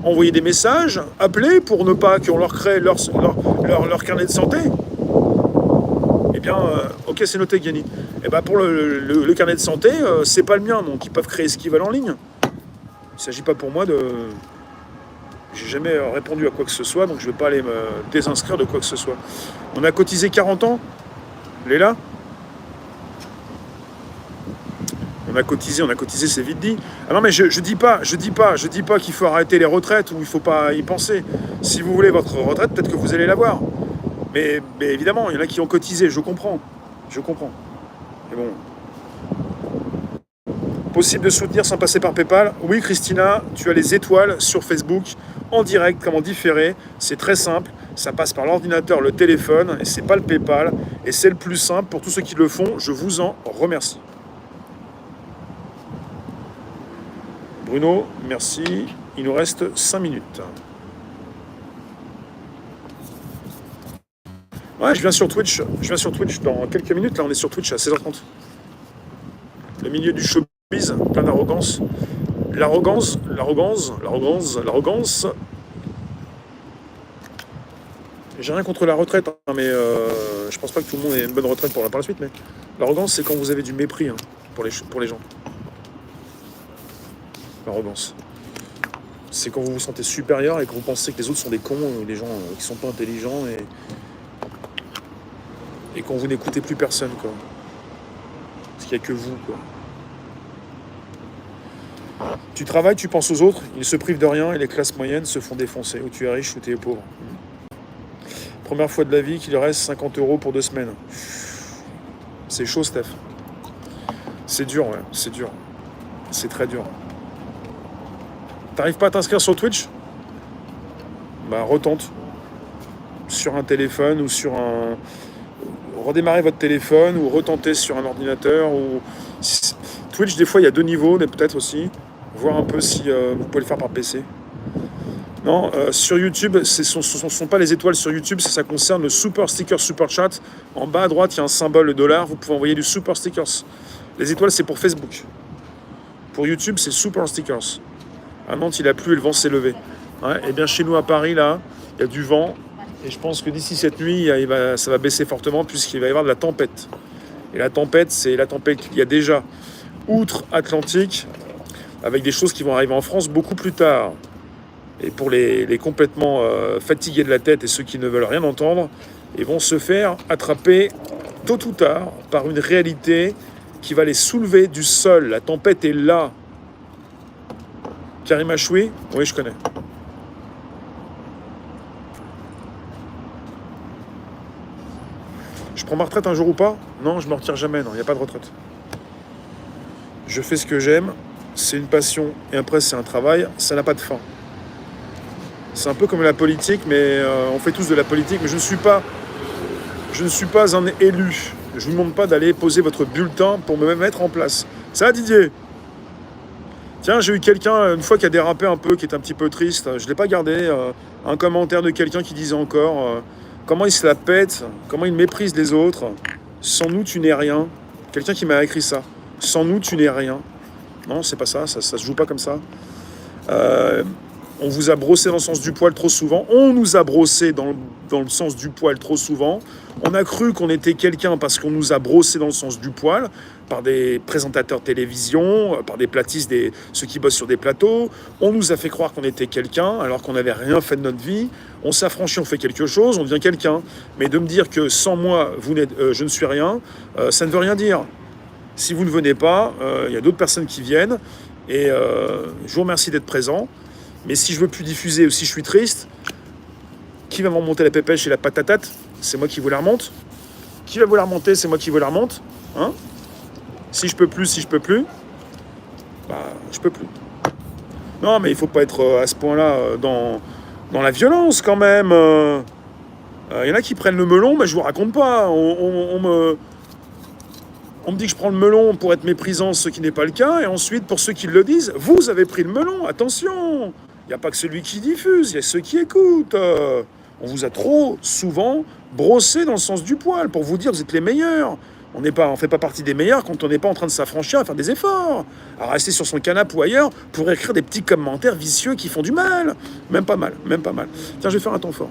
envoyer des messages, appeler pour ne pas qu'on leur crée leur carnet de santé. Eh bien, ok, c'est noté, Gianni. Eh bien, pour le carnet de santé, c'est pas le mien, donc ils peuvent créer ce qu'ils veulent en ligne. Il ne s'agit pas pour moi de... J'ai jamais répondu à quoi que ce soit, donc je ne vais pas aller me désinscrire de quoi que ce soit. On a cotisé 40 ans, Léla. On a cotisé, c'est vite dit. Ah non, mais je dis pas qu'il faut arrêter les retraites ou il faut pas y penser. Si vous voulez votre retraite, peut-être que vous allez l'avoir. Mais évidemment, il y en a qui ont cotisé, je comprends. Mais bon. Possible de soutenir sans passer par PayPal. Oui, Christina, tu as les étoiles sur Facebook, en direct, comme en différé. C'est très simple. Ça passe par l'ordinateur, le téléphone, et c'est pas le PayPal. Et c'est le plus simple pour tous ceux qui le font. Je vous en remercie. Bruno, merci. Il nous reste 5 minutes. Ouais, je viens sur Twitch dans quelques minutes. Là, on est sur Twitch à 16h30. Le milieu du showbiz, plein d'arrogance. L'arrogance. J'ai rien contre la retraite, hein, mais je pense pas que tout le monde ait une bonne retraite par la suite. Mais l'arrogance, c'est quand vous avez du mépris, hein, pour les gens. L'arrogance. C'est quand vous vous sentez supérieur et que vous pensez que les autres sont des cons, ou des gens qui sont pas intelligents et quand vous n'écoutez plus personne, quoi. Parce qu'il n'y a que vous, quoi. Tu travailles, tu penses aux autres, ils se privent de rien et les classes moyennes se font défoncer. Ou tu es riche ou tu es pauvre. Première fois de la vie qu'il reste 50 € pour 2 semaines. C'est chaud, Steph. C'est dur, ouais, c'est dur. C'est très dur. T'arrives pas à t'inscrire sur Twitch? Bah, retente. Sur un téléphone ou sur un... Redémarrez votre téléphone ou retentez sur un ordinateur. Ou... Twitch, des fois, il y a 2 niveaux, peut-être aussi. Voir un peu si vous pouvez le faire par PC. Non, sur YouTube, ce ne sont pas les étoiles sur YouTube, ça concerne le Super Sticker Super Chat. En bas à droite, il y a un symbole, le $. Vous pouvez envoyer du Super Stickers. Les étoiles, c'est pour Facebook. Pour YouTube, c'est Super Stickers. À Nantes, il a plu et le vent s'est levé. Ouais, et bien chez nous à Paris, là, il y a du vent. Et je pense que d'ici cette nuit, ça va baisser fortement puisqu'il va y avoir de la tempête. Et la tempête, c'est la tempête qu'il y a déjà outre-Atlantique, avec des choses qui vont arriver en France beaucoup plus tard. Et pour les complètement fatigués de la tête et ceux qui ne veulent rien entendre, ils vont se faire attraper tôt ou tard par une réalité qui va les soulever du sol. La tempête est là. Karim Achoui, oui, je connais. Je prends ma retraite un jour ou pas? Non, je ne me retire jamais, non, il n'y a pas de retraite. Je fais ce que j'aime, c'est une passion, et après c'est un travail, ça n'a pas de fin. C'est un peu comme la politique, mais on fait tous de la politique, mais je ne suis pas un élu. Je ne vous demande pas d'aller poser votre bulletin pour me mettre en place. Ça, Didier? Tiens, j'ai eu quelqu'un, une fois, qui a dérapé un peu, qui est un petit peu triste. Je ne l'ai pas gardé. Un commentaire de quelqu'un qui disait encore comment il se la pète, comment il méprise les autres. Sans nous, tu n'es rien. Quelqu'un qui m'a écrit ça. Sans nous, tu n'es rien. Non, c'est pas ça, ça se joue pas comme ça. On vous a brossé dans le sens du poil trop souvent. On nous a brossé dans le sens du poil trop souvent. On a cru qu'on était quelqu'un parce qu'on nous a brossé dans le sens du poil par des présentateurs télévision, par des platistes, ceux qui bossent sur des plateaux. On nous a fait croire qu'on était quelqu'un alors qu'on n'avait rien fait de notre vie. On s'affranchit, on fait quelque chose, on devient quelqu'un. Mais de me dire que sans moi, je ne suis rien, ça ne veut rien dire. Si vous ne venez pas, il y a d'autres personnes qui viennent. Et je vous remercie d'être présent. Mais si je veux plus diffuser ou si je suis triste, qui va me remonter la pépèche et la patatate? C'est moi qui vous la remonte. Qui va vous la remonter? C'est moi qui vous la remonte. Hein? Si je peux plus, bah, je peux plus. Non, mais il faut pas être à ce point-là dans la violence quand même. Y en a qui prennent le melon, mais je vous raconte pas. On me dit que je prends le melon pour être méprisant, ce qui n'est pas le cas. Et ensuite, pour ceux qui le disent, vous avez pris le melon, attention. Il n'y a pas que celui qui diffuse, il y a ceux qui écoutent. On vous a trop souvent brossé dans le sens du poil pour vous dire que vous êtes les meilleurs. On fait pas partie des meilleurs quand on n'est pas en train de s'affranchir à faire des efforts, à rester sur son canapé ou ailleurs pour écrire des petits commentaires vicieux qui font du mal. Même pas mal, même pas mal. Tiens, je vais faire un temps fort.